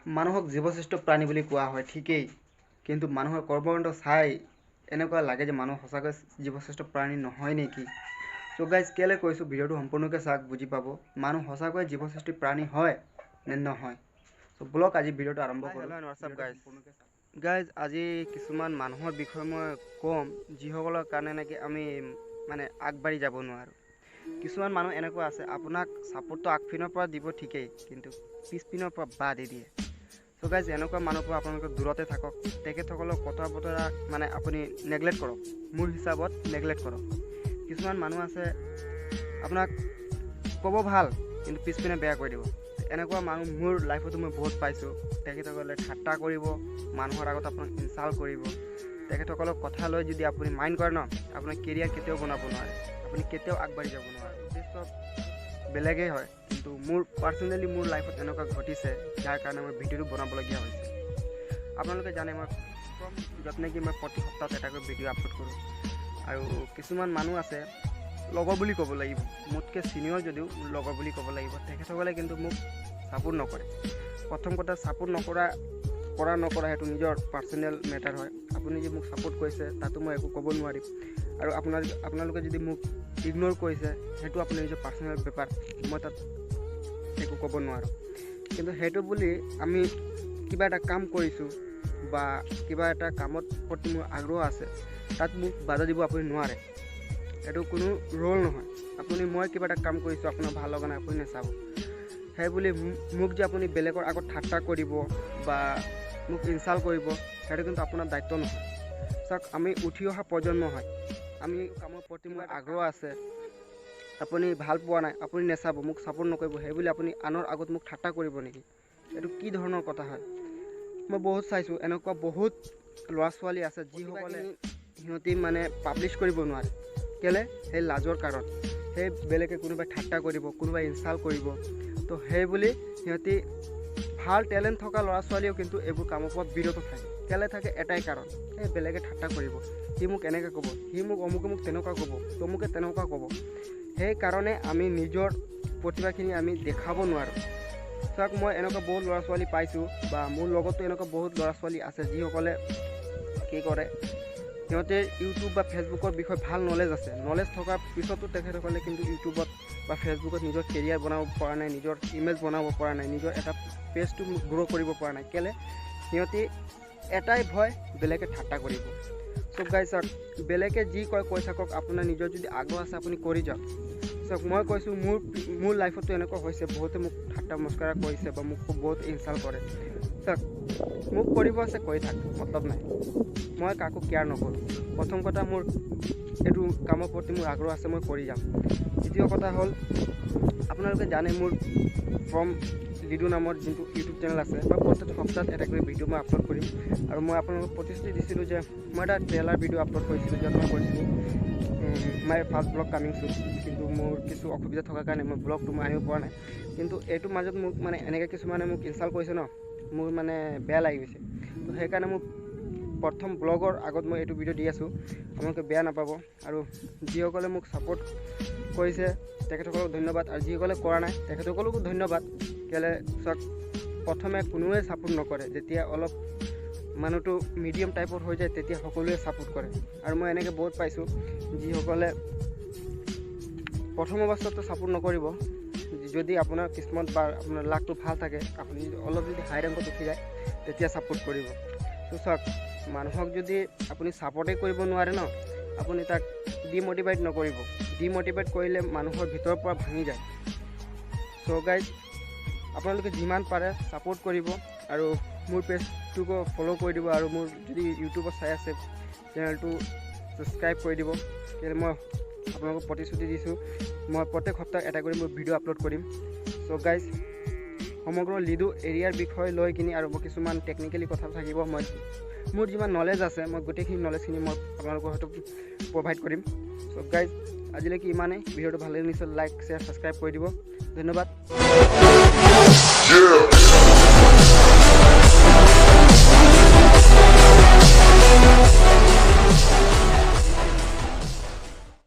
মানুহক জীৱশ্ৰেষ্ঠ প্ৰাণী বুলি কোৱা হয় ঠিকেই, কিন্তু মানুহৰ কৰ্মকাণ্ড চাই এনেকুৱা লাগে যে মানুহ সঁচাকৈ জীৱশ্ৰেষ্ঠ প্ৰাণী নহয় নেকি। চ' গাইজ কেলৈ কৈছোঁ ভিডিঅ'টো সম্পূৰ্ণকৈ চাওক, বুজি পাব মানুহ সঁচাকৈ জীৱশ্ৰেষ্ঠ প্ৰাণী হয় নে নহয়। চ' ব্লগ আজি ভিডিঅ'টো আৰম্ভ কৰোঁ। গাইজ আজি কিছুমান মানুহৰ বিষয়ে মই ক'ম যিসকলৰ কাৰণে নেকি আমি আগবাঢ়ি যাব নোৱাৰোঁ। কিছুমান মানুহ এনেকুৱা আছে, আপোনাক ছাপোৰ্টটো আগপিনৰ পৰা দিব ঠিকেই, কিন্তু পিছপিনৰ পৰা বাদ দি দিয়ে। চ' গাইজ এনেকুৱা মানুহৰ পৰা আপোনালোকে দূৰতে থাকক। তেখেতসকলক কথা বতৰা আপুনি নেগলেক্ট কৰক, মোৰ হিচাপত নেগলেক্ট কৰক। কিছুমান মানুহ আছে আপোনাক ক'ব ভাল কিন্তু পিছপিনে বেয়া কৰি দিব। এনেকুৱা মানুহ মোৰ লাইফতো মই বহুত পাইছোঁ। তেখেতসকলে ঠাট্টা কৰিব, মানুহৰ আগত আপোনাক ইনচাল্ট কৰিব। তেখেতসকলক কথা লৈ যদি আপুনি মাইণ্ড কৰে ন, আপোনাৰ কেৰিয়াৰ কেতিয়াও বনাব নোৱাৰে, আপুনি কেতিয়াও আগবাঢ়ি যাব নোৱাৰে। উদ্দেশ্য বেলেগেই হয়, কিন্তু পাৰ্চনেলি মোৰ লাইফত এনেকুৱা ঘটিছে, যাৰ কাৰণে মই ভিডিঅ'টো বনাবলগীয়া হৈছে। আপোনালোকে জানে মই য'ত নেকি মই প্ৰতি সপ্তাহত এটাকৈ ভিডিঅ' আপলোড কৰোঁ। আৰু কিছুমান মানুহ আছে লগৰ বুলি ক'ব লাগিব, মোতকৈ ছিনিয়ৰ যদিও লগৰ বুলি ক'ব লাগিব। তেখেতসকলে কিন্তু মোক ছাপোৰ্ট নকৰে। প্ৰথম কথা, ছাপোৰ্ট নকৰা সেইটো নিজৰ পাৰ্চনেল মেটাৰ হয়। আপুনি যে মোক ছাপোৰ্ট কৰিছে তাতো মই একো ক'ব নোৱাৰিম, আৰু আপোনালোকে যদি মোক ইগন'ৰ কৰিছে সেইটো আপুনি নিজৰ পাৰ্চনেল পেপাৰ, মই তাত একো ক'ব নোৱাৰোঁ। কিন্তু সেইটো বুলি আমি কিবা এটা কাম কৰিছোঁ বা কিবা এটা কামত প্ৰতি মোৰ আগ্ৰহ আছে, তাত মোক বাধা দিব আপুনি নোৱাৰে। এইটো কোনো ৰোল নহয়। মই কিবা এটা কাম কৰিছোঁ, আপোনাৰ ভাল লগা নাই, আপুনি নাচাব। সেই বুলি মোক যে আপুনি বেলেগৰ আগত ঠাট্টা কৰিব বা মোক ইনচাল্ট কৰিব, সেইটো কিন্তু আপোনাৰ দায়িত্ব নহয়। চাওক, আমি উঠি অহা প্ৰজন্ম হয়, আমি কামৰ প্ৰতি মোৰ আগ্ৰহ আছে, আপুনি ভাল পোৱা নাই, আপুনি নাচাব, মোক ছাপোৰ্ট নকৰিব, সেই বুলি আপুনি আনৰ আগত মোক ঠাট্টা কৰিব নেকি? এইটো কি ধৰণৰ কথা হয়? মই বহুত চাইছোঁ, এনেকুৱা বহুত ল'ৰা ছোৱালী আছে যিসকলে সিহঁতি পাব্লিছ কৰিব নোৱাৰে। কেলৈ? সেই লাজৰ কাৰণ। সেই বেলেগে কোনোবাই ঠাট্টা কৰিব, কোনোবাই ইনচাল্ট কৰিব, তো সেই বুলি সিহঁতি ভাল টেলেণ্ট থকা ল'ৰা ছোৱালীও কিন্তু এইবোৰ কামৰ পৰা বিৰত থাকে। কেলৈ থাকে? এটাই কাৰণ, সেই বেলেগে ঠাট্টা কৰিব, সি মোক এনেকৈ ক'ব, সি মোক অমুকে মোক তেনেকুৱা ক'ব, তমুকে তেনেকুৱা ক'ব। সেইকাৰণে আমি নিজৰ প্ৰতিভাখিনি আমি দেখাব নোৱাৰোঁ। চাওক, মই এনেকুৱা বহুত ল'ৰা ছোৱালী পাইছোঁ, বা মোৰ লগতো এনেকুৱা বহুত ল'ৰা ছোৱালী আছে যিসকলে কি কৰে, সিহঁতে ইউটিউব বা ফেচবুকৰ বিষয়ে ভাল নলেজ আছে। নলেজ থকাৰ পিছতো তেখেতসকলে কিন্তু ইউটিউবত বা ফেচবুকত নিজৰ কেৰিয়াৰ বনাব পৰা নাই, নিজৰ ইমেজ বনাব পৰা নাই, নিজৰ এটা পেজটো গ্ৰ' কৰিব পৰা নাই। কেলৈ? সিহঁতি এটাই ভয়, বেলেগে ঠাট্টা কৰিব। চব গাইজ চাওক, বেলেগে যি কয় কৈ থাকক, আপোনাৰ নিজৰ যদি আগ্ৰহ আছে আপুনি কৰি যাওক। চাওক, মই কৈছোঁ মোৰ লাইফতো এনেকুৱা হৈছে, বহুতে মোক ঠাট্টা মস্কৰা কৰিছে বা মোক বহুত ইনচাল্ট কৰে। চাওক, মোক কৰিব আছে কৰি থাক, মতলব নাই, মই কাকো কেয়াৰ নকৰোঁ। প্ৰথম কথা, মোৰ এইটো কামৰ প্ৰতি মোৰ আগ্ৰহ আছে, মই কৰি যাম। দ্বিতীয় কথা হ'ল, আপোনালোকে জানে মোৰ ফ্ৰম লিডু নামৰ যোনটো ইউটিউব চেনেল আছে, মই প্ৰত্যেক সপ্তাহত এটা কৰি ভিডিঅ' মই আপলোড কৰিম। আৰু মই আপোনালোকক প্ৰতিশ্ৰুতি দিছিলোঁ যে মই এটা ট্ৰেইলাৰ ভিডিঅ' আপলোড কৰিছিলোঁ, য'ত মই কৈছিলোঁ মাই ফাৰ্ষ্ট ব্লগ কামিং চুন। কিন্তু মোৰ কিছু অসুবিধা থকাৰ কাৰণে মই ব্লগটো আনিব পৰা নাই। কিন্তু এইটোৰ মাজত মোক এনেকৈ কিছুমানে মোক ইনচাল্ট কৰিছে ন, মোৰ বেয়া লাগি গৈছে। তো সেইকাৰণে মোক প্ৰথম ব্লগৰ আগত মই এইটো ভিডিঅ' দি আছোঁ, আপোনালোকে বেয়া নাপাব। আৰু যিসকলে মোক ছাপোৰ্ট কৰিছে তেখেতসকলক ধন্যবাদ, আৰু যিসকলে কৰা নাই তেখেতসকলকো ধন্যবাদ। কেলৈ? চাওক, প্ৰথমে কোনোৱে ছাপোৰ্ট নকৰে, যেতিয়া অলপ মানুহটো মিডিয়াম টাইপৰ হৈ যায় তেতিয়া সকলোৱে ছাপোৰ্ট কৰে। আৰু মই এনেকৈ বহুত পাইছোঁ যিসকলে প্ৰথম অৱস্থাতো ছাপোৰ্ট নকৰিব। যদি আপোনাৰ কিসমত বা আপোনাৰ লাকটো ভাল থাকে, আপুনি অলপ যদি হাই ৰেংকত উঠি যায় তেতিয়া ছাপোৰ্ট কৰিব। তো চাওক, মানুহক যদি আপুনি ছাপোৰ্টেই কৰিব নোৱাৰে ন, আপুনি তাক ডিম'টিভেট নকৰিব। ডিম'টিভেট কৰিলে মানুহৰ ভিতৰৰ পৰা ভাঙি যায়। চ' গাইজ, আপোনালোকে যিমান পাৰে ছাপোৰ্ট কৰিব, আৰু মোৰ পেজটোকো ফ'ল' কৰি দিব, আৰু মোৰ যদি ইউটিউবত চাই আছে চেনেলটো ছাবস্ক্ৰাইব কৰি দিব। কেলৈ? মই আপোনালোকক প্ৰতিশ্ৰুতি দিছোঁ, মই প্ৰত্যেক সপ্তাহত এটা কৰি মই ভিডিঅ' আপলোড কৰিম। চ' গাইজ, সমগ্ৰ লিডু এৰিয়াৰ বিষয় লৈ কিনি আৰু কিছুমান টেকনিকেলি কথা থাকিব, মোৰ যিমান নলেজ আছে মই গোটেইখিনি নলেজখিনি মই আপোনালোকৰ হয়তো প্ৰভাইড কৰিম। চ' গাইজ, আজিলৈকে ইমানেই। ভিডিঅ'টো ভাল লাগিলে নিশ্চয় লাইক, শ্বেয়াৰ, ছাবস্ক্ৰাইব কৰি দিব। ধন্যবাদ।